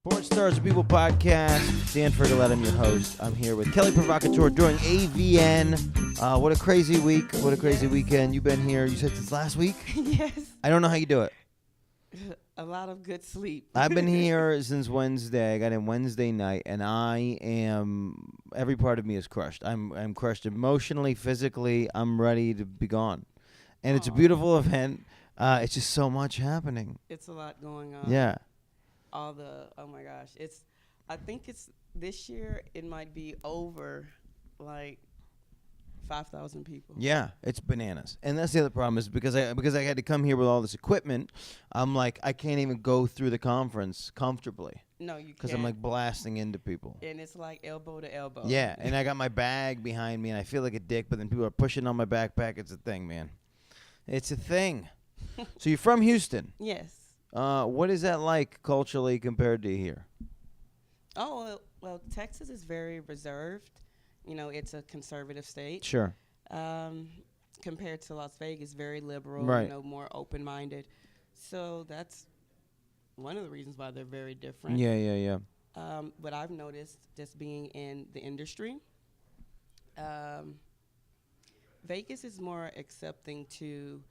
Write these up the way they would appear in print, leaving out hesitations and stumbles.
Sports Stars of People podcast. Dan Frigolette, I'm your host. I'm here with Kelly Provocateur during AVN. What a crazy week. What a crazy weekend. You've been here, you said, since last week? Yes. I don't know how you do it. A lot of good sleep. I've been here since Wednesday. I got in Wednesday night, and every part of me is crushed. I'm crushed emotionally, physically. I'm ready to be gone. And it's a beautiful event. It's just so much happening. It's a lot going on. Yeah. Oh my gosh. I think it's this year it might be over like 5,000 people. Yeah, it's bananas. And that's the other problem is because I had to come here with all this equipment, I'm like, I can't even go through the conference comfortably. No, you can't. Because I'm like blasting into people. And it's like elbow to elbow. Yeah, and I got my bag behind me and I feel like a dick, but then people are pushing on my backpack. It's a thing, man. It's a thing. So you're from Houston. Yes. What is that like culturally compared to here? Oh, well, Texas is very reserved. You know, it's a conservative state. Sure. Compared to Las Vegas, very liberal, Right. you know, more open-minded. So that's one of the reasons why they're very different. Yeah. What I've noticed just being in the industry, Vegas is more accepting to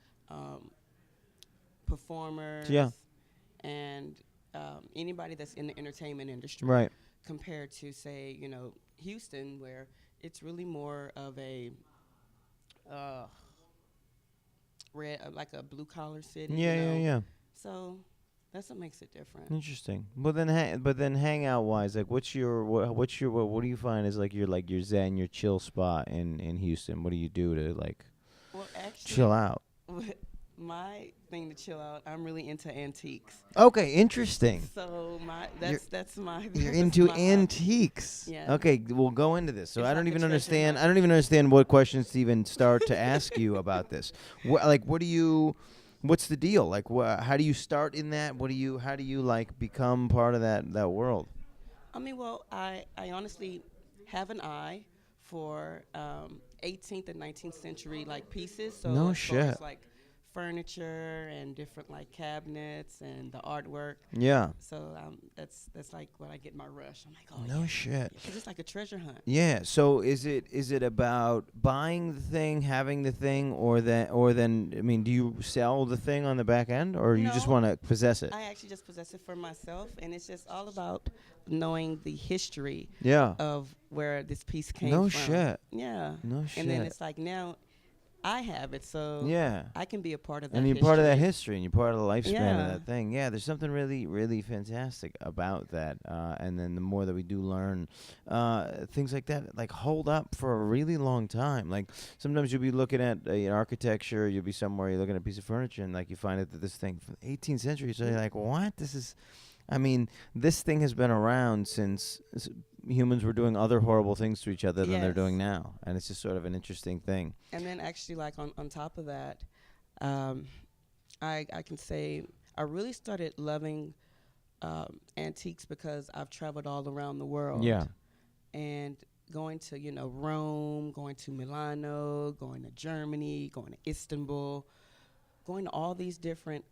performers and anybody that's in the entertainment industry. Right. Compared to, say, you know, Houston, where it's really more of a like a blue-collar city. Yeah. So that's what makes it different. Interesting. But then hangout wise, like what do you find is like your zen, your chill spot in Houston? What do you do to like chill out? My thing to chill out, I'm really into antiques. Okay, interesting. So that's my You're into antiques. Yeah. Okay, we'll go into this. So It's I don't like a even treasure understand. hunt. I don't even understand what questions to even start to ask you about this. What's the deal? Like, how do you start in that? How do you like become part of that world? I mean, well, I honestly have an eye for 18th and 19th century like pieces. So No as far shit. as, like furniture and different like cabinets and the artwork. Yeah. So that's like when I get my rush. I'm like, oh No yeah. shit. Because it's like a treasure hunt. Yeah. So is it about buying the thing, having the thing, or then I mean, do you sell the thing on the back end, or you just No. want to possess it? I actually just possess it for myself, and it's just all about knowing the history Yeah. of where this piece came No from. shit. Yeah. No shit. And then it's like now I have it, so Yeah. I can be a part of that. And you're part of that history, and you're part of the lifespan Yeah. of that thing. Yeah, there's something really, really fantastic about that. And then the more that we do learn, things like that, like hold up for a really long time. Like sometimes you'll be looking at architecture, you'll be somewhere, you're looking at a piece of furniture, and like you find out that this thing from the 18th century. So you're like, what? This thing has been around since humans were doing other horrible things to each other than they're Yes. doing now, and it's just sort of an interesting thing. And then actually, like on top of that, I can say I really started loving antiques because I've traveled all around the world. Yeah. And going to, you know, Rome, going to Milano, going to Germany, going to Istanbul, going to all these different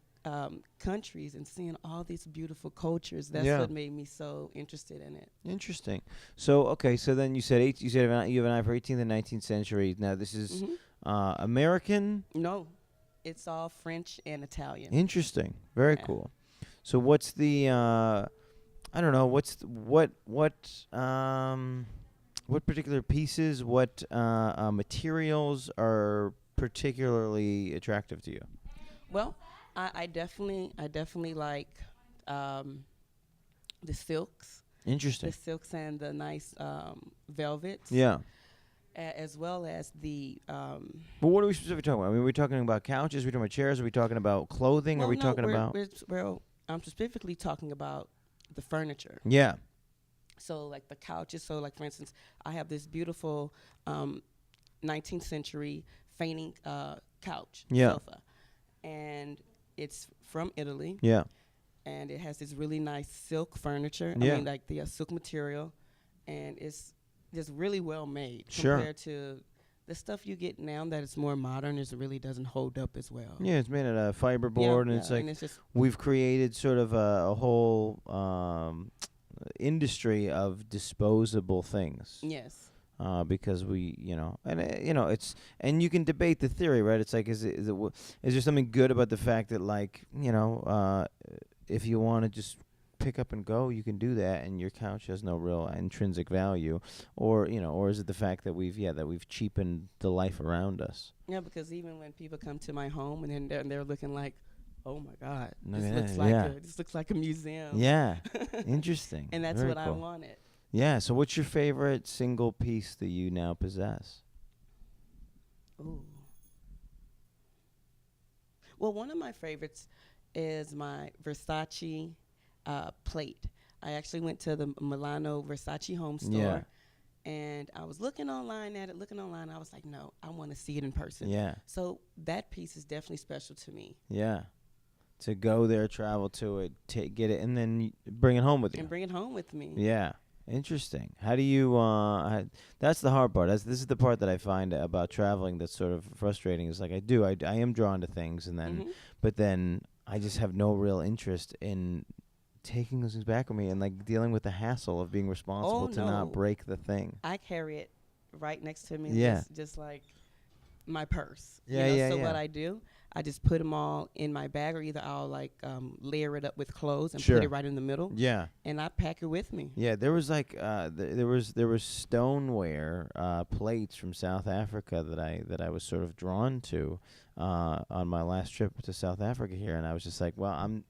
countries and seeing all these beautiful cultures. That's what made me so interested in it. Interesting. So okay, so then you said you have an eye for 18th and 19th century. Now this is American. No, it's all French and Italian. Interesting. Very Yeah. cool. So what's the I don't know, what particular pieces, what materials are particularly attractive to you? Well, I definitely like the silks. Interesting. The silks and the nice velvets. Yeah. As well as the. But what are we specifically talking about? I mean, are we talking about couches? Are we talking about chairs? Are we talking about clothing? Well, are we no, talking about? I'm specifically talking about the furniture. Yeah. So, like the couches. So, like for instance, I have this beautiful 19th century fainting couch sofa, and it's from Italy. Yeah. And it has this really nice silk furniture. Yeah. I mean, like the silk material, and it's just really well made Sure. compared to the stuff you get now that is more modern. It really doesn't hold up as well. Yeah, it's made out of fiberboard, and it's like and it's just we've created sort of a whole industry of disposable things. Yes. Because we, and it's, and you can debate the theory, right? It's like, is there something good about the fact that, like, if you want to just pick up and go, you can do that, and your couch has no real intrinsic value, or is it the fact that we've cheapened the life around us? Yeah, because even when people come to my home and then they're looking like, oh my God, No, this yeah, looks like yeah. this looks like a museum. Yeah, interesting. And that's Very what I cool. wanted. Yeah. So, what's your favorite single piece that you now possess? Ooh. Well, one of my favorites is my Versace plate. I actually went to the Milano Versace home store. Yeah. And I was looking online at it, I was like, no, I want to see it in person. Yeah. So that piece is definitely special to me. Yeah. To go there, travel to it, get it, and then bring it home with you. And bring it home with me. Yeah. Interesting. How do you? That's the hard part. This is the part that I find about traveling that's sort of frustrating. Is like I am drawn to things, and then, but then I just have no real interest in taking those things back with me and like dealing with the hassle of being responsible to not break the thing. I carry it right next to me. Yeah. Just like my purse. Yeah, So what I do, I just put them all in my bag, or either I'll like layer it up with clothes and Sure. put it right in the middle. Yeah. And I pack it with me. Yeah, there was like there was stoneware plates from South Africa that I was sort of drawn to on my last trip to South Africa here, and I was just like, well,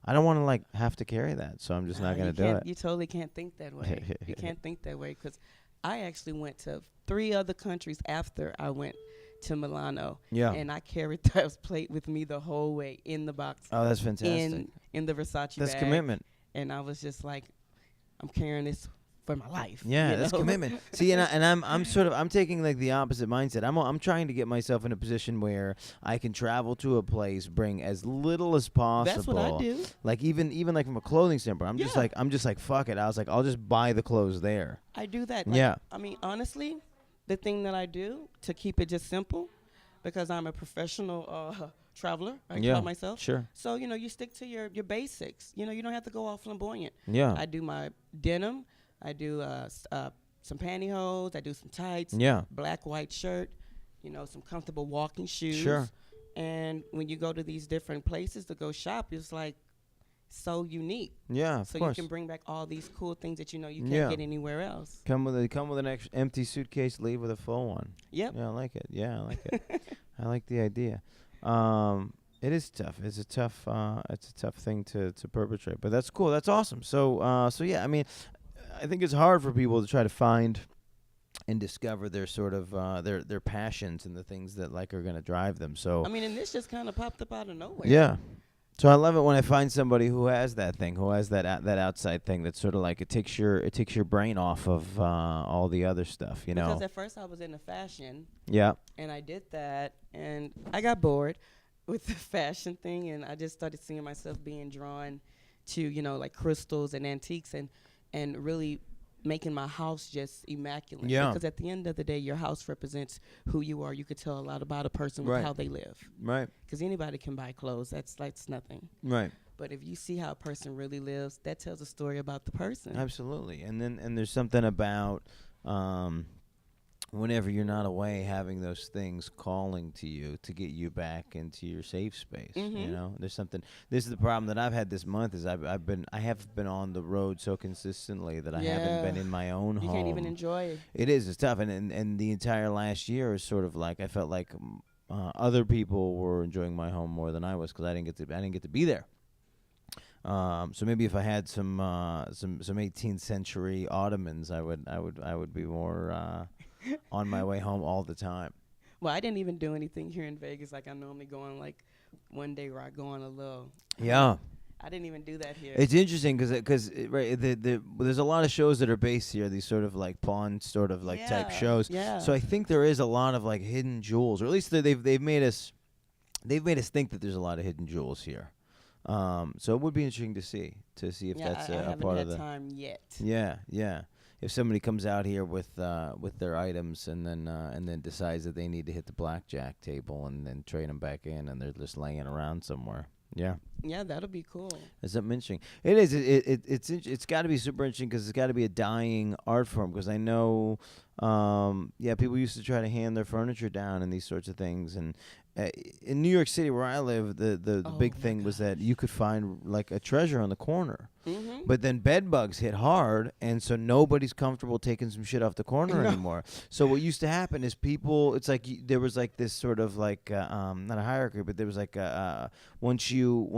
I don't want to like have to carry that, so I'm just not going to do it. You totally can't think that way. You can't think that way, because I actually went to 3 other countries after I went to Milano. Yeah. And I carried that plate with me the whole way in the box. Oh, that's fantastic. In the Versace That's bag. commitment. And I was just like, I'm carrying this for my life. Yeah, that's commitment. See, and I'm taking like the opposite mindset. I'm trying to get myself in a position where I can travel to a place, bring as little as possible. That's what I do. Like even like from a clothing standpoint, I'm just like fuck it. I was like, I'll just buy the clothes there. I do that. Yeah. I mean, honestly, the thing that I do to keep it just simple, because I'm a professional traveler, I call myself. Sure. So, you stick to your basics. You don't have to go all flamboyant. Yeah. I do my denim. I do some pantyhose. I do some tights. Yeah. Black, white shirt. Some comfortable walking shoes. Sure. And when you go to these different places to go shop, it's like so unique. Yeah, of so course. you can bring back all these cool things that you can't get anywhere else. Come with an empty suitcase, leave with a full one. Yep. Yeah, I like it. Yeah, I like it. I like the idea. It is tough. It's a tough thing to perpetrate, but that's cool. That's awesome. So yeah, I mean, I think it's hard for people to try to find and discover their sort of their passions and the things that like are going to drive them. So I mean, and this just kind of popped up out of nowhere. Yeah. So I love it when I find somebody who has that thing, who has that outside thing that's sort of like it takes your brain off of all the other stuff, Because at first I was into fashion. Yeah. And I did that, and I got bored with the fashion thing, and I just started seeing myself being drawn to, like crystals and antiques, and really making my house just immaculate. Yeah. Because at the end of the day, your house represents who you are. You could tell a lot about a person with how they live. Right. Because anybody can buy clothes. That's nothing. Right. But if you see how a person really lives, that tells a story about the person. Absolutely. And there's something about whenever you're not away, having those things calling to you to get you back into your safe space. There's something. This is the problem that I've had this month is I have been on the road so consistently that I haven't been in my own home. You can't even enjoy it. It's tough, and the entire last year is sort of like I felt like other people were enjoying my home more than I was because I didn't get to be there. So maybe if I had some 18th century Ottomans, I would be more on my way home all the time. Well, I didn't even do anything here in Vegas like I normally go on, like one day where I go on a little. Yeah. I didn't even do that here. It's interesting because right, there's a lot of shows that are based here, these sort of like pawn sort of like type shows. Yeah. So I think there is a lot of like hidden jewels, or at least they've made us think that there's a lot of hidden jewels here. So it would be interesting to see if that's a part of the. I haven't had time yet. Yeah. If somebody comes out here with their items and then decides that they need to hit the blackjack table and then trade them back in and they're just laying around somewhere. Yeah. Yeah, that'll be cool. That's something interesting. It is. It's got to be super interesting because it's got to be a dying art form. Because I know, yeah, people used to try to hand their furniture down and these sorts of things. And in New York City, where I live, the Oh big my thing was that gosh. you could find like a treasure on the corner. Mm-hmm. But then bed bugs hit hard, and so nobody's comfortable taking some shit off the corner No. anymore. So what used to happen is people, it's like there was like this sort of like not a hierarchy, but there was like once you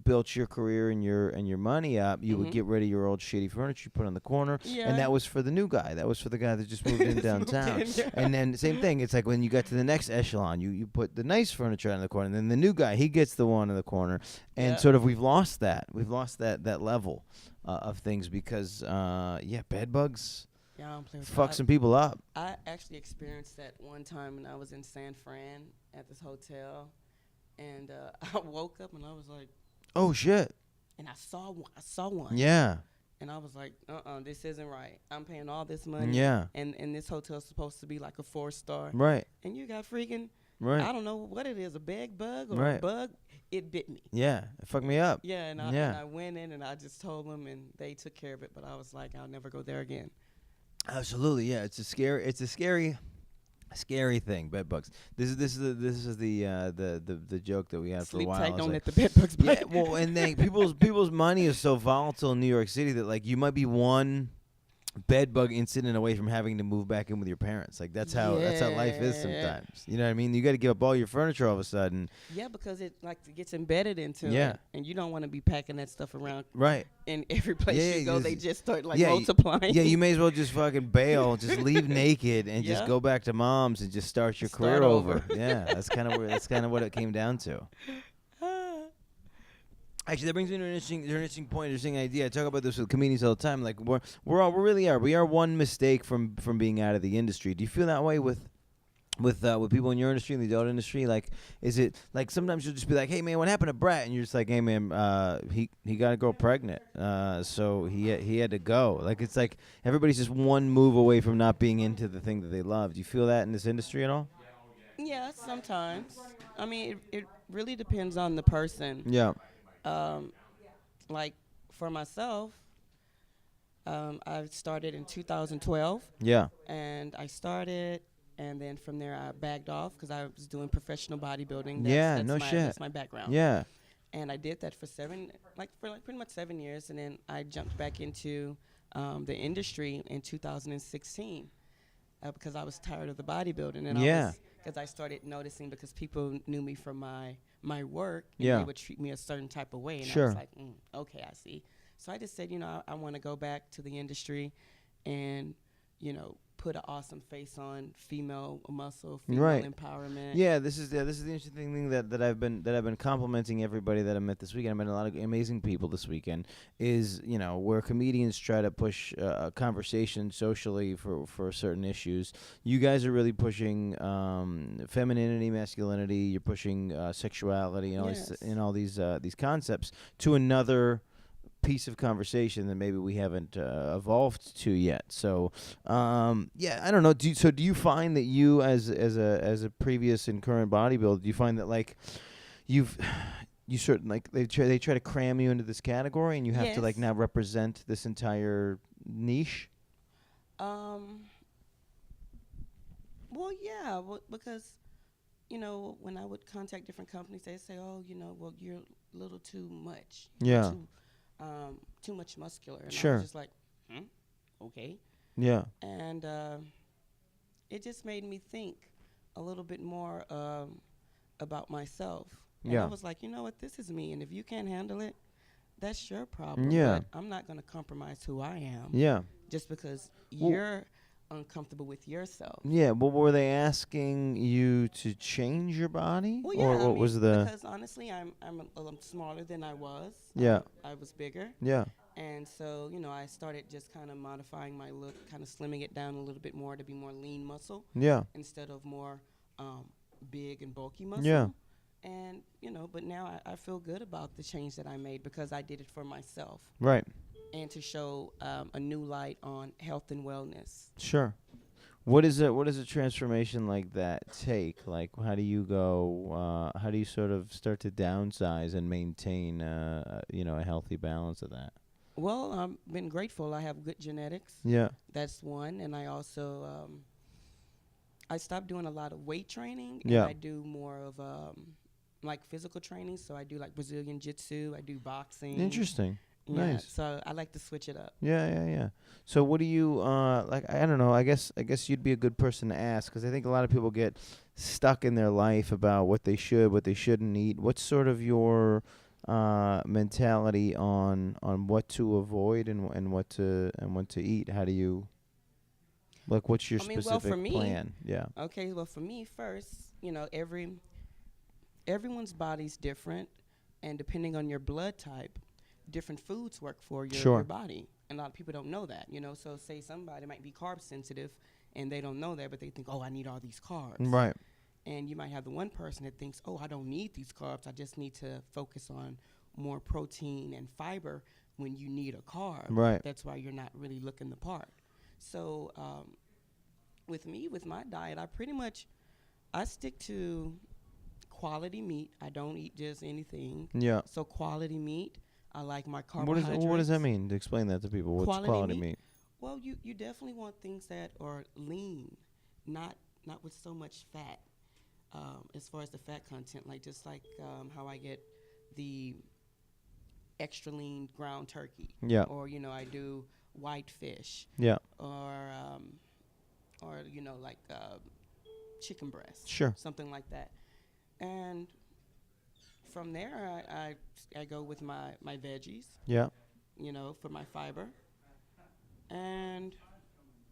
built your career and your money up, you would Mhm. get rid of your old shitty furniture you put on the corner, Yeah. and that was for the new guy. That was for the guy that just moved in Just moved downtown. in, yeah. And then same thing. It's like when you got to the next echelon, you put the nice furniture on the corner, and then the new guy he gets the one in the corner, and Yeah. sort of we've lost that that level of things because yeah, bed bugs Yeah, I don't play with fuck that. some people up. I actually experienced that one time when I was in San Fran at this hotel, and I woke up and I was like, Oh shit. and I saw one, Yeah. and I was like, this isn't right. I'm paying all this money, Yeah. and this hotel's supposed to be like a 4-star, Right. and you got freaking, Right. I don't know what it is, a bed bug or Right. a bug. It bit me. Yeah. It fucked me up. Yeah, and Yeah. and I went in and I just told them, and they took care of it. But I was like, I'll never go there again. Absolutely. Yeah. It's a scary thing. Bed bugs. This is the joke that we had for a Sleep while. tight, It's don't like, let the bed bugs bite. yeah. Well, and then people's money is so volatile in New York City that like you might be one bed bug incident away from having to move back in with your parents. Like that's how life is Yeah. sometimes. You know what I mean? You got to give up all your furniture all of a sudden. Yeah, because it gets embedded into Yeah. it, and you don't want to be packing that stuff around Right. in every place Yeah, you go. this- They just start like yeah, multiplying. Yeah, you may as well just fucking bail, just leave naked, and just Yeah. go back to mom's and just start your Start career over. over. Yeah, that's kind of what it came down to. Actually, that brings me to an interesting point, interesting idea. I talk about this with comedians all the time. Like we really are one mistake from being out of the industry. Do you feel that way with people in your industry, in the adult industry? Like, is it like sometimes you'll just be like, "Hey man, what happened to Brett?" And you're just like, "Hey man, he got a girl pregnant, so he had to go." Like it's like everybody's just one move away from not being into the thing that they love. Do you feel that in this industry at all? Yeah, sometimes. I mean, it really depends on the person. Yeah. Like for myself, I started in 2012, Yeah. and I started, and then from there I bagged off because I was doing professional bodybuilding. Yeah, no shit. That's my background. Yeah. And I did that for pretty much 7 years, and then I jumped back into the industry in 2016 because I was tired of the bodybuilding, and Yeah. because I started noticing because people knew me from my work, and Yeah. they would treat me a certain type of way, and I Sure. was like, okay, I see. So I just said, I want to go back to the industry, and put an awesome face on female muscle, female Right. empowerment. Yeah, this is the interesting thing that I've been complimenting everybody that I met this weekend. I met a lot of amazing people this weekend. Is where comedians try to push a conversation socially for certain issues. You guys are really pushing femininity, masculinity. You're pushing sexuality and all Yes. these concepts to another piece of conversation that maybe we haven't evolved to yet. So, yeah, I don't know. Do you find that you, as a previous and current bodybuilder, do you find that like you sort of like they try to cram you into this category, and you have to like Yes. now represent this entire niche? Well, yeah, because when I would contact different companies, they say, "Oh, well, you're a little too much. Yeah. Too much muscular." And I Sure. was just like, okay. Yeah. And it just made me think a little bit more about myself. And Yeah. I was like, you know what, this is me, and if you can't handle it, that's your problem. Yeah. But I'm not going to compromise who I am Yeah. just because Well- you're uncomfortable with yourself. Yeah. Well, were they asking you to change your body, Well, yeah, or I what mean, was the? because honestly, I'm a little smaller than I was. Yeah. I was bigger, Yeah. and so I started just kind of modifying my look, kind of slimming it down a little bit more to be more lean muscle Yeah. instead of more big and bulky muscle. Yeah. And but now I feel good about the change that I made because I did it for myself Right. and to show a new light on health and wellness. Sure. What does a transformation like that take? Like, how do you go? How do you sort of start to downsize and maintain, a healthy balance of that? Well, I've been grateful. I have good genetics. Yeah. That's one, and I also I stopped doing a lot of weight training, and Yeah. I do more of like physical training. So I do like Brazilian Jiu-Jitsu. I do boxing. Interesting. Yeah, Nice. so I like to switch it up. Yeah, yeah, yeah. So what do you like? I don't know. I guess you'd be a good person to ask because I think a lot of people get stuck in their life about what they should, what they shouldn't eat. What's sort of your mentality on what to avoid and what to eat? How do you like? What's your I mean, well, for specific me, plan? Yeah. okay, well, for me first, everyone's body's different, and depending on your blood type, different foods work for your, Sure. your body. And a lot of people don't know that, So say somebody might be carb sensitive, and they don't know that, but they think, oh, I need all these carbs. Right. And you might have the one person that thinks, oh, I don't need these carbs. I just need to focus on more protein and fiber when you need a carb. Right. That's why you're not really looking the part. So with me, with my diet, I stick to quality meat. I don't eat just anything. Yeah. So quality meat. I like my What does carbohydrates. that mean? To explain that to people. What's Quality meat? meat? Well, you definitely want things that are lean, not with so much fat. As far as the fat content, just like how I get the extra lean ground turkey, Yeah. or I do white fish, Yeah. or like chicken breast, Sure. something like that. And from there, I go with my veggies, Yeah. for my fiber, and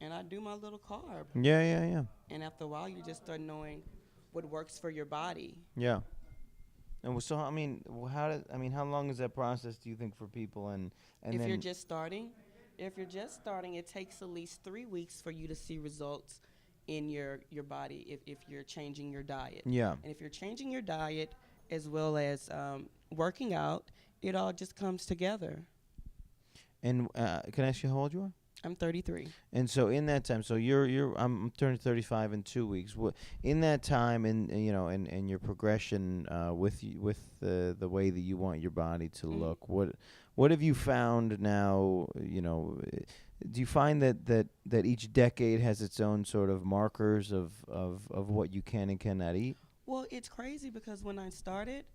I do my little carb. Yeah. Yeah. Yeah. And after a while, you just start knowing what works for your body. Yeah. And so, how long is that process? Do you think for people? And If then you're just starting, it takes at least 3 weeks for you to see results in your body if you're changing your diet. yeah. And if you're changing your diet as well as working out, it all just comes together. And can I ask you how old you are? I'm 33. And so in that time, so I'm turning 35 in 2 weeks. In that time, and your progression with the way that you want your body to Mhm. look, what have you found now? Do you find that each decade has its own sort of markers of what you can and cannot eat? Well, it's crazy because when I started,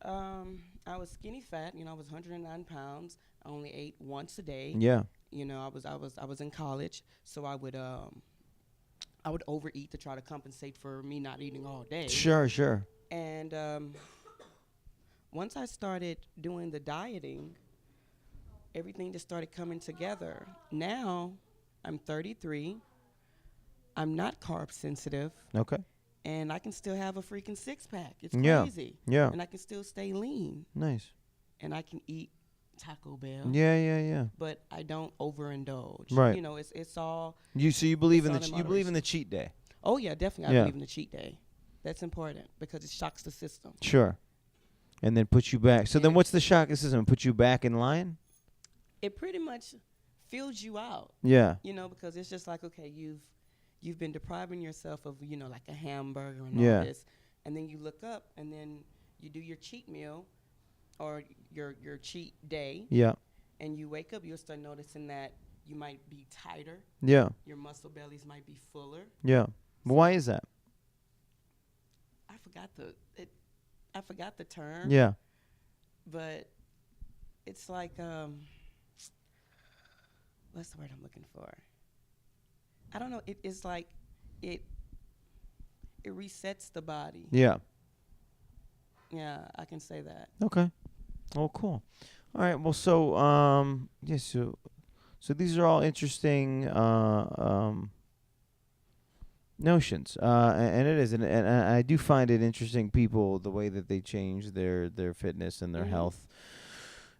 I was skinny fat. I was 109 pounds. I only ate once a day. Yeah. I was in college, so I would overeat to try to compensate for me not eating all day. Sure. Sure. And once I started doing the dieting, everything just started coming together. Now I'm 33. I'm not carb sensitive, Okay. and I can still have a freaking six-pack. It's Yeah. crazy. Yeah. And I can still stay lean, Nice. and I can eat Taco Bell. Yeah. Yeah. Yeah. But I don't overindulge. Right. It's all. You believe in It's all in you believe in moderation. the cheat day. Oh yeah, definitely. Yeah. I believe in the cheat day. That's important because it shocks the system. Sure. And then puts you back. So then And what's the shock system? Put you back in line? it pretty much fills you out. Yeah. Because it's just like, okay, you've been depriving yourself of like a hamburger and Yeah. all this, and then you look up and then you do your cheat meal or your cheat day, Yeah. and you wake up, you'll start noticing that you might be tighter, Yeah. your muscle bellies might be fuller. Yeah. Why is that? I forgot the term. Yeah. But it's like what's the word I'm looking for? I don't know. It's like it resets the body. Yeah. Yeah, I can say that. Okay. Oh, cool. All right. Well, so yes. So these are all interesting notions, and it is, and I do find it interesting. People, the way that they change their fitness and their Mhm. health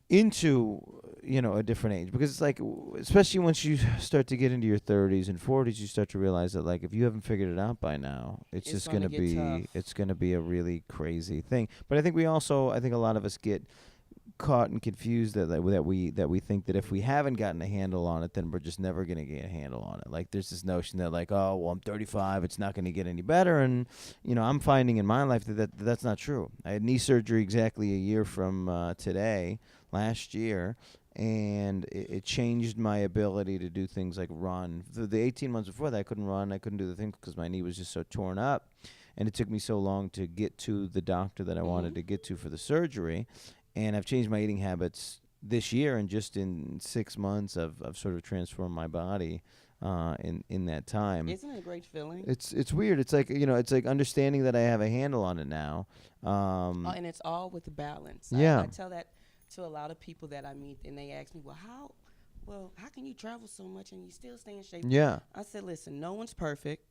into a different age, because it's like, especially once you start to get into your 30s and 40s, you start to realize that, like, if you haven't figured it out by now, it's just gonna gonna get be tough. it's gonna be a really crazy thing. But I think a lot of us get caught and confused that we think that if we haven't gotten a handle on it, then we're just never going to get a handle on it. Like there's this notion that like, oh well, I'm 35, it's not going to get any better, and I'm finding in my life that's not true. I had knee surgery exactly a year from today last year, and it changed my ability to do things like run. The 18 months before that, I couldn't run, I couldn't do the things because my knee was just so torn up. And it took me so long to get to the doctor that I wanted to get to for the surgery. And I've changed my eating habits this year, and just in 6 months, I've sort of transformed my body in that time. Isn't it a great feeling? It's weird. It's like it's like understanding that I have a handle on it now. And it's all with the balance. Yeah. I tell that to a lot of people that I meet, and they ask me, how can you travel so much and you still stay in shape? Yeah. I said, listen, no one's perfect.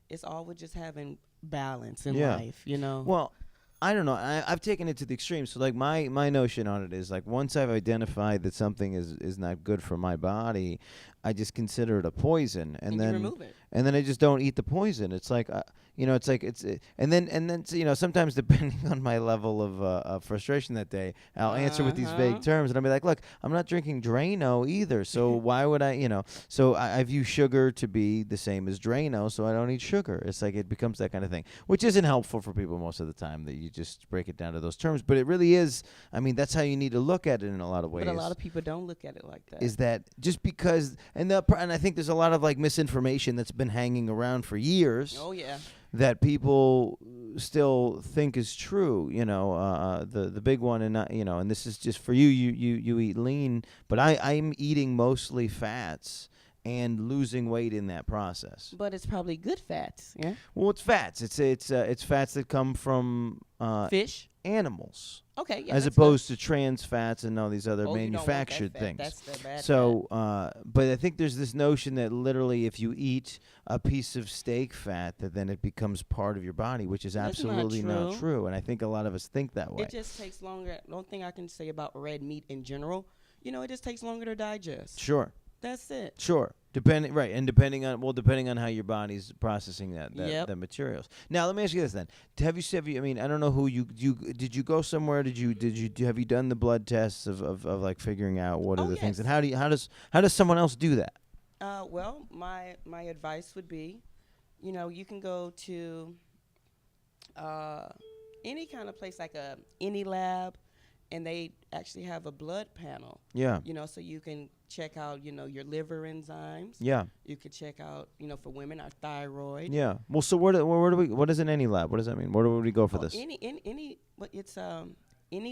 It's all with just having balance in life, Well, I don't know. I've taken it to the extreme. So like my notion on it is like once I've identified that something is not good for my body, I just consider it a poison, and then you remove it. And then I just don't eat the poison. It's like and then sometimes depending on my level of frustration that day, I'll answer with these vague terms, and I'll be like, look, I'm not drinking Drano either, so why would I, so I view sugar to be the same as Drano, so I don't eat sugar. It's like it becomes that kind of thing, which isn't helpful for people most of the time, that you just break it down to those terms, but it really is. I mean, that's how you need to look at it in a lot of ways. But a lot of people don't look at it like that. Is that just because, and I think there's a lot of like misinformation that's been hanging around for years. Oh yeah. That people still think is true, the big one, and and this is just for you. You eat lean, but I'm eating mostly fats and losing weight in that process. But it's probably good fats, yeah. Well, it's fats. It's fats that come from fish, animals. Okay, yeah. As opposed to trans fats and all these other manufactured things. That's the bad so, but I think there's this notion that literally if you eat a piece of steak fat, that then it becomes part of your body, which is absolutely not true. And I think a lot of us think that way. It just takes longer. The only thing I can say about red meat in general, it just takes longer to digest. Sure. That's it. Sure. Depending on how your body's processing the materials. Now, let me ask you this then: have you? I mean, I don't know who did you go somewhere? Have you done the blood tests of like figuring out what are the things, and how does someone else do that? Well, my advice would be, you can go to any kind of place like any lab, and they actually have a blood panel. Yeah. So you can check out, your liver enzymes. Yeah. You could check out, for women, our thyroid. Yeah. Well, so where do we? What is an any lab? What does that mean? Where do we go for this? Any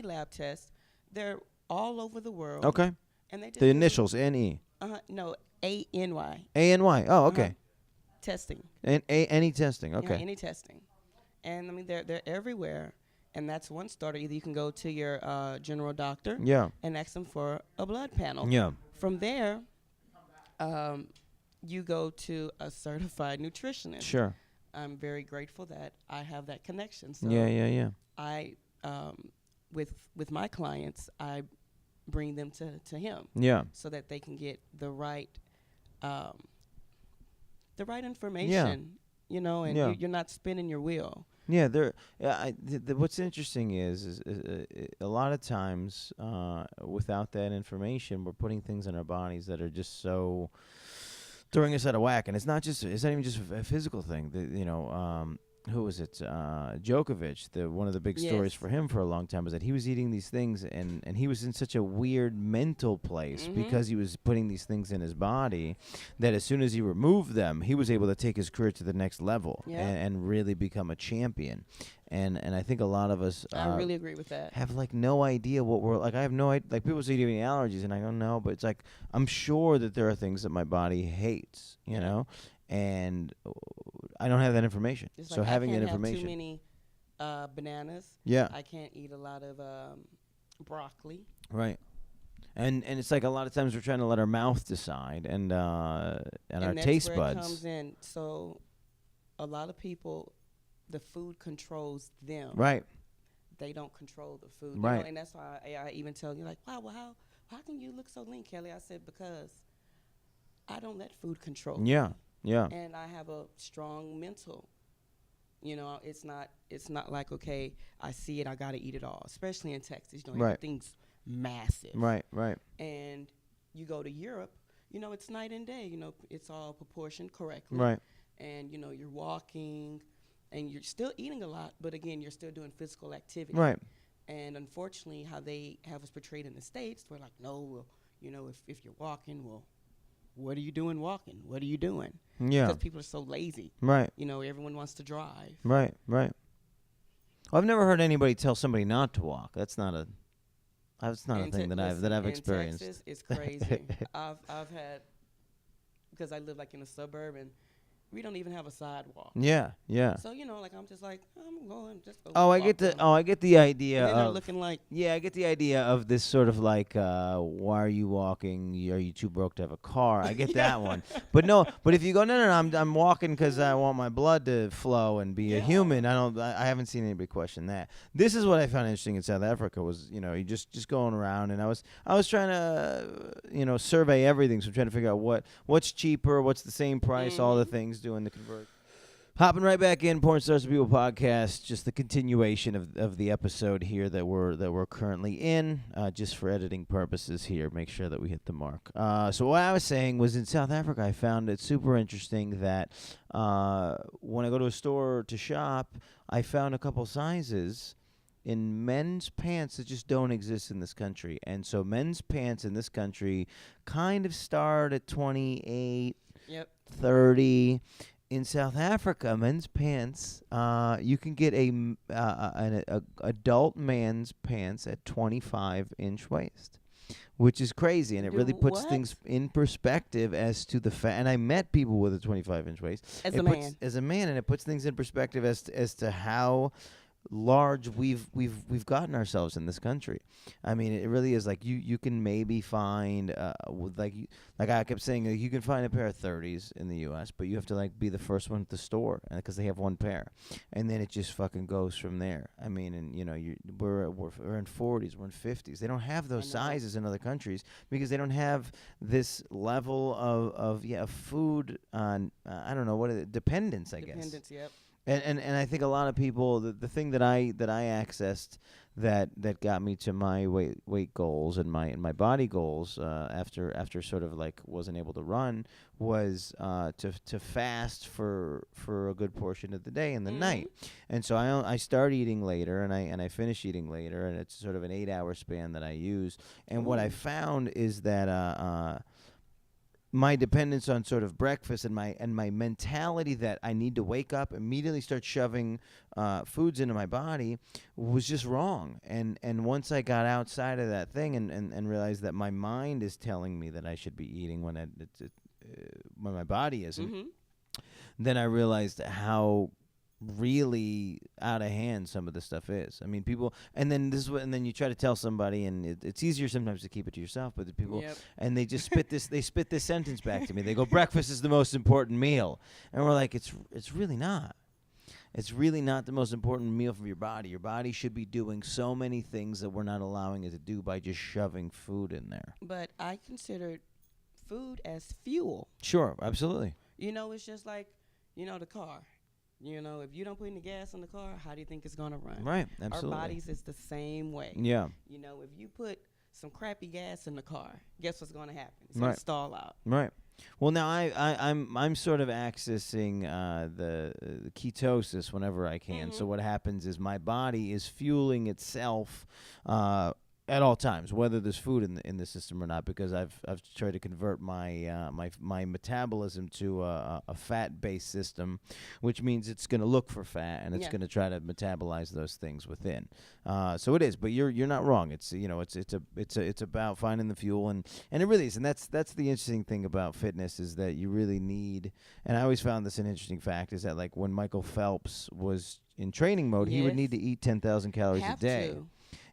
lab test. They're all over the world. Okay. And they just the initials NE. No, ANY. ANY. Oh, okay. Testing. And any testing. Okay. Yeah, any testing. And I mean, they're everywhere. And that's one starter. Either you can go to your general doctor and ask them for a blood panel. Yeah. From there, you go to a certified nutritionist. Sure. I'm very grateful that I have that connection. So yeah. I, with my clients, I bring them to him. Yeah. So that they can get the right information. And you're not spinning your wheel. Yeah, what's interesting is a lot of times without that information, we're putting things in our bodies that are just so throwing us out of whack, and it's not even just a physical thing. Who was it? Djokovic. One of the big stories for him for a long time was that he was eating these things, and he was in such a weird mental place because he was putting these things in his body that as soon as he removed them, he was able to take his career to the next level and really become a champion. And I think a lot of us I really agree with that. Have like no idea what we're like. I have no idea. Like people say, do you have any allergies? And I don't know, but it's like I'm sure that there are things that my body hates, and I don't have that information. It's so like having that I can't information. have too many bananas. Yeah. I can't eat a lot of broccoli. Right. And it's like a lot of times we're trying to let our mouth decide and our taste buds. It comes in. So a lot of people, the food controls them. Right. They don't control the food. Right. And that's why I even tell you, like, wow, well, how can you look so lean, Kelly? I said, because I don't let food control me. Yeah. And I have a strong mental. It's not like, okay, I see it, I got to eat it all. Especially in Texas, right. everything's massive. Right. Right. And you go to Europe, you know, it's night and day. You know, it's all proportioned correctly. Right. And, you know, you're walking and you're still eating a lot, but again, you're still doing physical activity. Right. And unfortunately, how they have us portrayed in the States, we're like, no, well, you know, if you're walking, well, what are you doing walking? What are you doing? Yeah. Because people are so lazy. Right. You know, everyone wants to drive. Right. Right. Well, I've never heard anybody tell somebody not to walk. That's not a thing that I've experienced. Texas, it's crazy. I've had, because I live like in a suburb and we don't even have a sidewalk. Yeah. Yeah. So, you know, like I'm just like, I'm going just go Oh, I walk get the them. I get the idea And then they're of looking like, yeah, I get the idea of this sort of like, why are you walking? Are you too broke to have a car? I get that one. But no, but if you go, no, I'm walking because I want my blood to flow and be a Yeah. human. I haven't seen anybody question that. This is what I found interesting in South Africa was, you know, you just going around, and I was trying to, you know, survey everything. So I'm trying to figure out what's cheaper, what's the same price, all the things, doing the convert. Hopping right back in, Porn Stars and People podcast, just the continuation of the episode here that we're currently in, just for editing purposes here. Make sure that we hit the mark. So what I was saying was in South Africa, I found it super interesting that when I go to a store to shop, I found a couple sizes in men's pants that just don't exist in this country. And so men's pants in this country kind of start at 28, yep. 30. In South Africa, men's pants, you can get an adult man's pants at 25-inch waist, which is crazy, and it really puts things in perspective as to the fact. And I met people with a 25-inch waist As a man. As a man, and it puts things in perspective as to how large we've gotten ourselves in this country. I mean, it really is like you can maybe find like I kept saying, like, you can find a pair of 30s in the U.S., but you have to like be the first one at the store because they have one pair, and then it just fucking goes from there. I mean, and you know, we're in 40s, we're in 50s. They don't have those sizes in other countries because they don't have this level of food on I don't know what is it, dependence, I guess. Dependence, yep. And I think a lot of people, the thing that I accessed that got me to my weight goals and my body goals after sort of like wasn't able to run was to fast for a good portion of the day and the night. And so I start eating later and I finish eating later, and it's sort of an 8-hour span that I use. And what I found is that my dependence on sort of breakfast and my mentality that I need to wake up, immediately start shoving foods into my body was just wrong. And once I got outside of that thing and realized that my mind is telling me that I should be eating when my body isn't, then I realized how really out of hand some of this stuff is. I mean, people, and then you try to tell somebody, and it's easier sometimes to keep it to yourself. But the people, and they just spit this sentence back to me. They go, "Breakfast is the most important meal," and we're like, "It's really not. It's really not the most important meal for your body. Your body should be doing so many things that we're not allowing it to do by just shoving food in there." But I considered food as fuel. Sure, absolutely. You know, it's just like, you know, the car. You know, if you don't put any gas in the car, how do you think it's going to run? Right, absolutely. Our bodies is the same way. Yeah. You know, if you put some crappy gas in the car, guess what's going to happen? It's Right. going to stall out. Right. Well, now I'm sort of accessing the ketosis whenever I can. So what happens is my body is fueling itself at all times, whether there's food in the system or not, because I've tried to convert my my metabolism to a fat-based system, which means it's going to look for fat and it's going to try to metabolize those things within. So it is, but you're not wrong. It's it's about finding the fuel, and it really is, and that's the interesting thing about fitness is that you really need. And I always found this an interesting fact is that like when Michael Phelps was in training mode, he would need to eat 10,000 calories a day.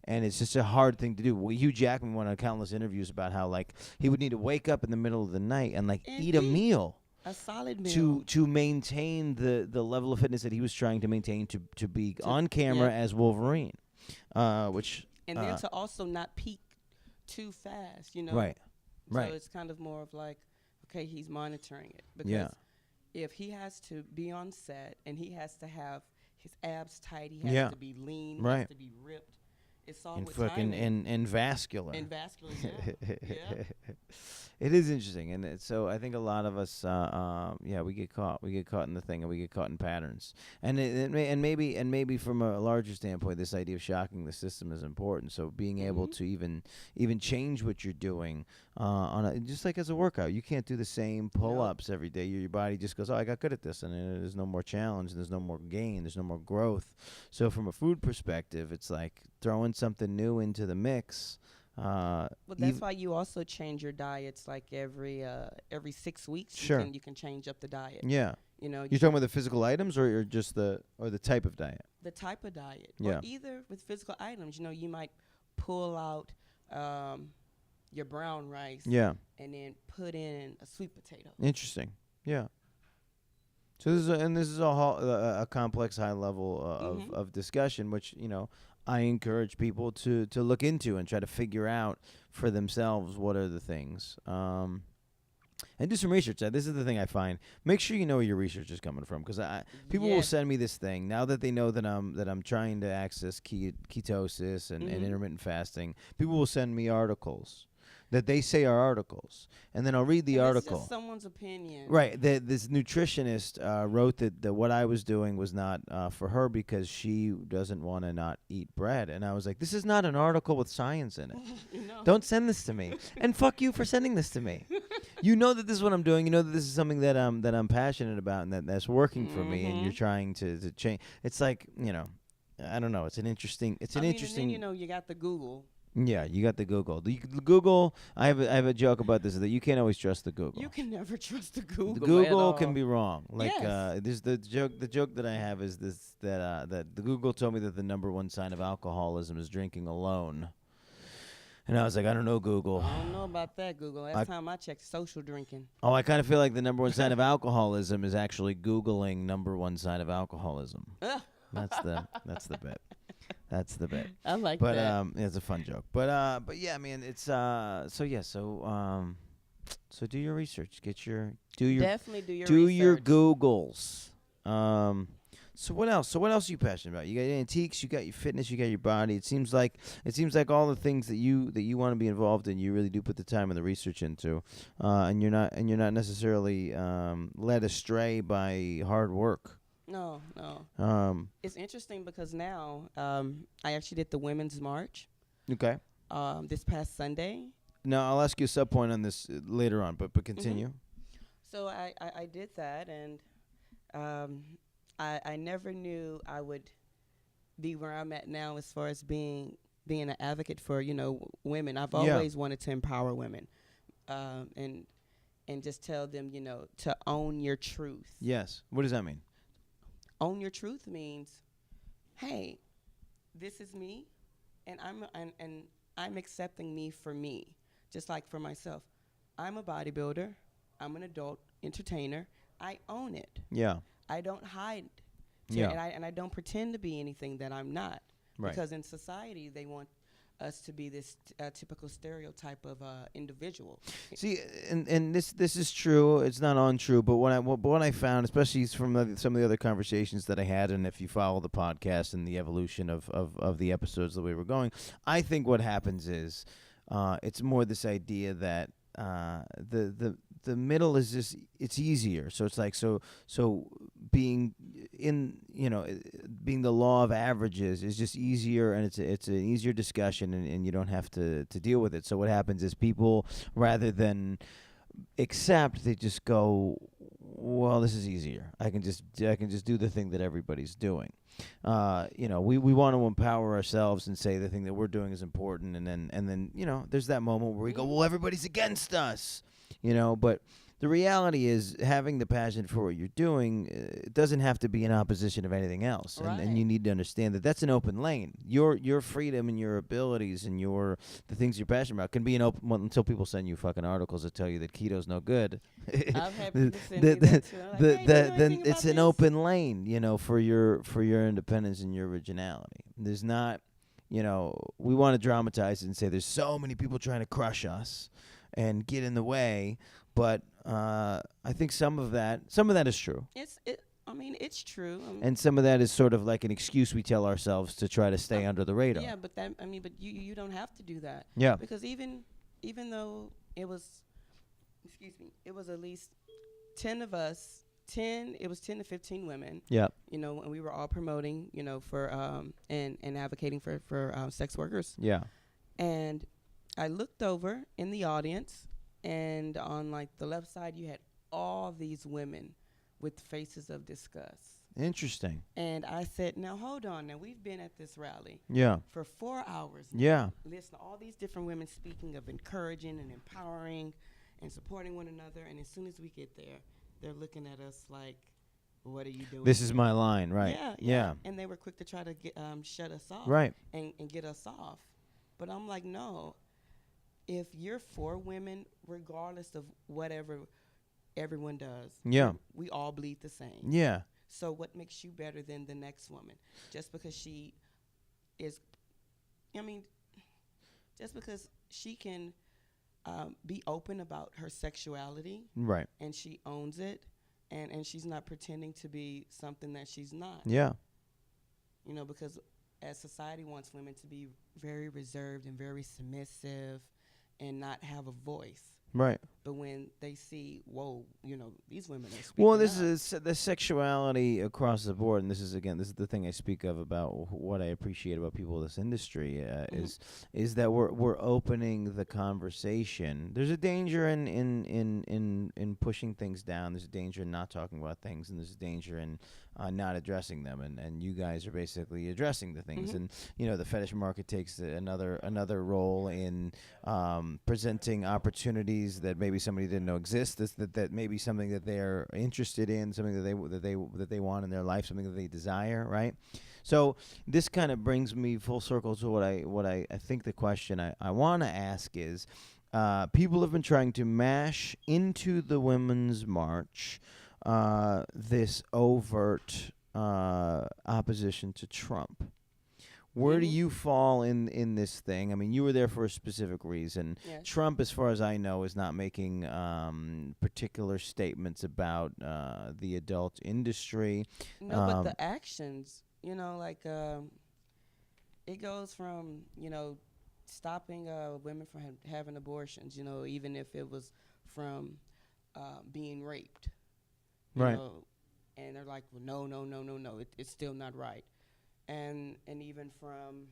And it's just a hard thing to do. Well, Hugh Jackman went on countless interviews about how like he would need to wake up in the middle of the night and like eat a meal, a solid meal, to maintain the level of fitness that he was trying to maintain to be on camera as Wolverine, which and then to also not peak too fast, you know. Right. So it's kind of more of like, okay, he's monitoring it because if he has to be on set and he has to have his abs tight, he has to be lean, he has to be ripped. It's all and with fucking timing. and vascular. And vascular, yeah. Yeah. It is interesting, and so I think a lot of us, yeah, we get caught. We get caught in the thing, and we get caught in patterns. And maybe from a larger standpoint, this idea of shocking the system is important. So being able Mhm. to even change what you're doing, just like as a workout, you can't do the same pull-ups every day. Your body just goes, oh, I got good at this, and there's no more challenge, and there's no more gain, there's no more growth. So from a food perspective, it's like throwing something new into the mix. Well, that's why you also change your diets like every 6 weeks. Sure. You can change up the diet. Yeah. You know, You're talking about the physical items or just the type of diet? the type of diet. Yeah. Or either with physical items, you might pull out your brown rice Yeah. and then put in a sweet potato. Interesting. Yeah. So this is a complex high level Mhm. of discussion, which I encourage people to look into and try to figure out for themselves what are the things. And do some research. This is the thing I find. Make sure you know where your research is coming from, because people will Yes. send me this thing now that they know that I'm trying to access ketosis and Mhm. intermittent fasting. People will send me articles that they say are articles, and then I'll read the And it's article. just someone's opinion. Right. This nutritionist wrote that what I was doing was not for her because she doesn't want to not eat bread. And I was like, this is not an article with science in it. No. Don't send this to me. And fuck you for sending this to me. You know that this is what I'm doing. You know that this is something that I'm passionate about and that's working for me. And you're Mhm. trying to change. It's like, I don't know. It's an interesting. And then, you got the Google. Yeah, you got the Google. The Google. I have a joke about this, that you can't always trust the Google. You can never trust the Google. The at Google all. can be wrong. Like Yes. this the joke that I have is this that the Google told me that the number one sign of alcoholism is drinking alone. And I was like, I don't know, Google. I don't know about that, Google. Last time I checked, social drinking. Oh, I kind of feel like the number one sign of alcoholism is actually Googling number one sign of alcoholism. Ugh. That's the bit. That's the bit. I like But that. it's a fun joke. But yeah, I mean, it's so do your research. Definitely do your do your research. Googles. So what else? So what else are you passionate about? You got your antiques, you got your fitness, you got your body. It seems like all the things that you want to be involved in, you really do put the time and the research into, and you're not necessarily led astray by hard work. No. It's interesting because now I actually did the Women's March Okay. this past Sunday. Now I'll ask you a sub point on this later on, but continue. So I did that, and I never knew I would be where I'm at now as far as being an advocate for women. I've Yeah. always wanted to empower women, and just tell them to own your truth. Yes. What does that mean? Own your truth means, hey, this is me, and I'm accepting me for me, just like for myself. I'm a bodybuilder. I'm an adult entertainer. I own it. Yeah. I don't hide. Yeah. And I don't pretend to be anything that I'm not. Right. Because in society, they want us to be this typical stereotype of individual. See, and this is true. It's not untrue, but what I found, especially from some of the other conversations that I had, and if you follow the podcast and the evolution of the episodes the way we're going, I think what happens is it's more this idea that the middle is just, it's easier. So it's like so being being the law of averages is just easier, and it's an easier discussion, and you don't have to deal with it. So what happens is people, rather than accept, they just go, well, this is easier. I can just do the thing that everybody's doing. We want to empower ourselves and say the thing that we're doing is important, and then there's that moment where we go, well, everybody's against us, but the reality is, having the passion for what you're doing, it doesn't have to be in opposition of anything else. Right. And you need to understand that that's an open lane. Your freedom and your abilities and the things you're passionate about can be an open one until people send you fucking articles that tell you that keto's no good. I've had people send me that too. I'm like, "Hey, you know then anything it's about an this?" open lane, for your independence and your originality. There's not, we want to dramatize it and say there's so many people trying to crush us and get in the way, but I think some of that is true. mean, it's true. And some of that is sort of like an excuse we tell ourselves to try to stay under the radar. Yeah, but but you don't have to do that. Yeah. Because even though it was, excuse me, it was at least 10 of us. It was 10 to 15 women. Yeah. You know, and we were all promoting, you know, for and advocating for sex workers. Yeah. And I looked over in the audience, and on like the left side, you had all these women with faces of disgust. Interesting. And I said, now hold on. Now we've been at this rally Yeah. for 4 hours now. Yeah. Listen to all these different women speaking of encouraging and empowering and supporting one another. And as soon as we get there, they're looking at us like, what are you doing? This is my line, right? Yeah. And they were quick to try to get shut us off. Right. And get us off. But I'm like, no. If you're for women, regardless of whatever everyone does, Yeah. we all bleed the same. Yeah. So what makes you better than the next woman? Just because she is, just because she can be open about her sexuality, Right. and she owns it, and she's not pretending to be something that she's not. Yeah. You know, because as society wants women to be very reserved and very submissive and not have a voice. Right. But when they see, whoa, you know, these women are speaking Well, this up. is the sexuality across the board, and this is the thing I speak of about what I appreciate about people in this industry is that we're opening the conversation. There's a danger in pushing things down. There's a danger in not talking about things, and there's a danger in not addressing them. And you guys are basically addressing the things. And you know, the fetish market takes another role in presenting opportunities that maybe somebody didn't know exist. That may be something that they're interested in, something that they want in their life, something that they desire, right? So this kind of brings me full circle to what I think the question I want to ask is, people have been trying to mash into the Women's March this overt opposition to Trump. Where do you fall in this thing? I mean, you were there for a specific reason. Yes. Trump, as far as I know, is not making particular statements about the adult industry. No, but the actions, you know, like it goes from, you know, stopping women from having abortions, you know, even if it was from being raped. You Right. know, and they're like, well, no, it's still not right. And even from,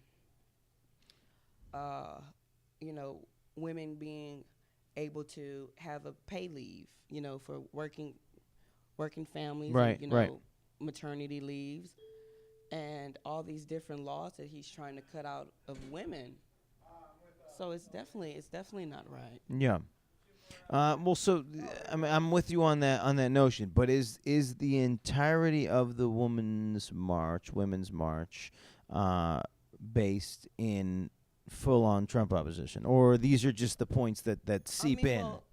you know, women being able to have a pay leave, you know, for working families, Right, and, you know, right. maternity leaves, and all these different laws that he's trying to cut out of women. So it's definitely not right. Yeah. Well, so I mean, I'm with you on that notion, but is the entirety of the Women's March, based in full-on Trump opposition, or these are just the points that seep in Well,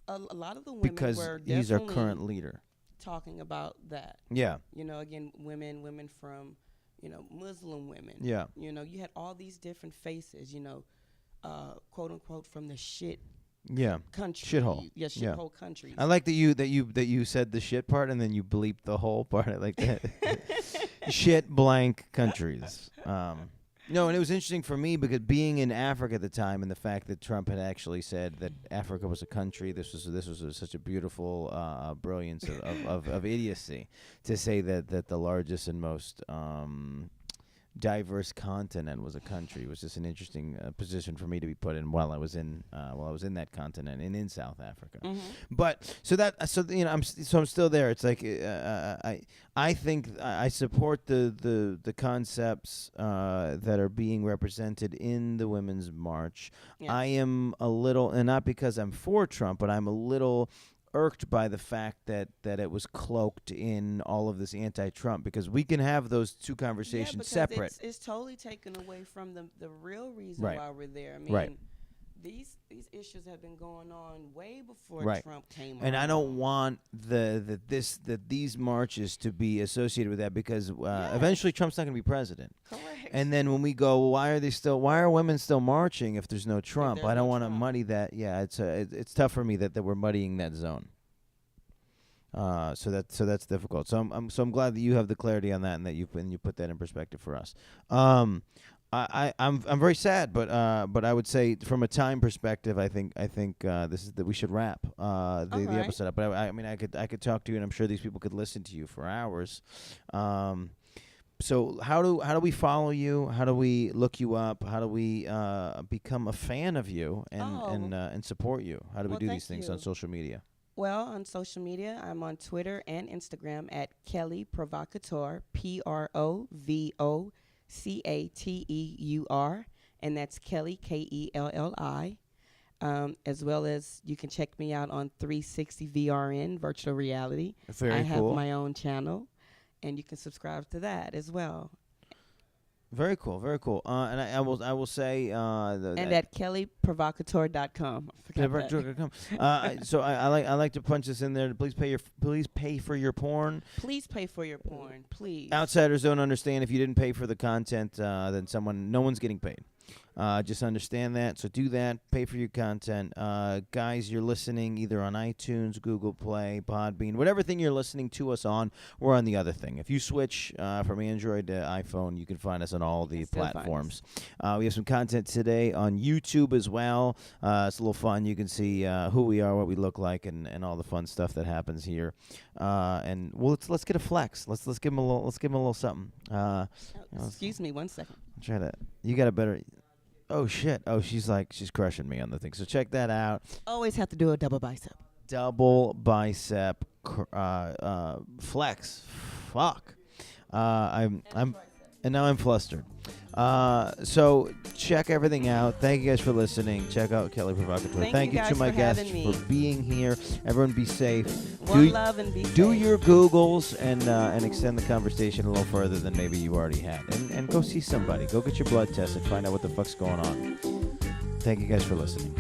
a lot of the women because were he's our definitely current leader? talking about that. Yeah. You know, again, women from, you know, Muslim women. Yeah. You know, you had all these different faces, you know, quote unquote, from the shit Yeah. country. Shithole. Yeah, Yeah. shithole countries. I like that you said the shit part and then you bleeped the whole part. I like that. Shit blank countries. No, and it was interesting for me because being in Africa at the time and the fact that Trump had actually said that Africa was a country, this was such a beautiful brilliance of idiocy to say that the largest and most diverse continent was a country. It was just an interesting position for me to be put in while I was in that continent and in South Africa. But so you know I'm still there. It's like I think I support the concepts that are being represented in the Women's March. Yes. I am a little, and not because I'm for Trump, but I'm a little irked by the fact that it was cloaked in all of this anti-Trump, because we can have those two conversations separate. It's totally taken away from the real reason Right. why we're there. I mean, Right. these issues have been going on way before Right. Trump came And I don't along. want these marches to be associated with that, because eventually Trump's not going to be president. Correct. And then when we go, well, why are women still marching if there's no Trump? there's I don't no want to Trump. muddy that. Yeah, it's tough for me that we're muddying that zone. So that's difficult. So I'm glad that you have the clarity on that and that you put that in perspective for us. I'm very sad, but I would say from a time perspective, I think this is that we should wrap the right. episode up. But I mean I could talk to you, and I'm sure these people could listen to you for hours. So how do we follow you? How do we look you up? How do we become a fan of you and support you? How do we Well, do thank these things on you. social media? Well, on social media, I'm on Twitter and Instagram at Kelly Provocateur, PROVOCATEUR, and that's Kelly, KELLI. As well as you can check me out on 360 VRN, virtual reality. Very I have cool. my own channel, and you can subscribe to that as well. Very cool, very cool. And I will say And at kellyprovocateur.com. I forgot that. So I like to punch this in there. Please pay for your porn. Please pay for your porn, please. Outsiders don't understand if you didn't pay for the content, then no one's getting paid. Just understand that. So do that. Pay for your content. Guys, you're listening either on iTunes, Google Play, Podbean, whatever thing you're listening to us on, we're on the other thing. If you switch from Android to iPhone, you can find us on all the Still find platforms. We have some content today on YouTube as well. It's a little fun. You can see who we are, what we look like, and all the fun stuff that happens here. And well, let's get a flex. Let's give him a little something. Excuse me 1 second. Try to. You got a better. Oh shit! Oh, she's crushing me on the thing. So check that out. Always have to do a double bicep. Double bicep flex. Fuck. And now I'm flustered. So check everything out. Thank you guys for listening. Check out Kelly Provocateur. Thank you to guys my for guests having me. for being here. Everyone be safe. One love and be Do safe. your Googles and extend the conversation a little further than maybe you already had. And go see somebody. Go get your blood tested. Find out what the fuck's going on. Thank you guys for listening.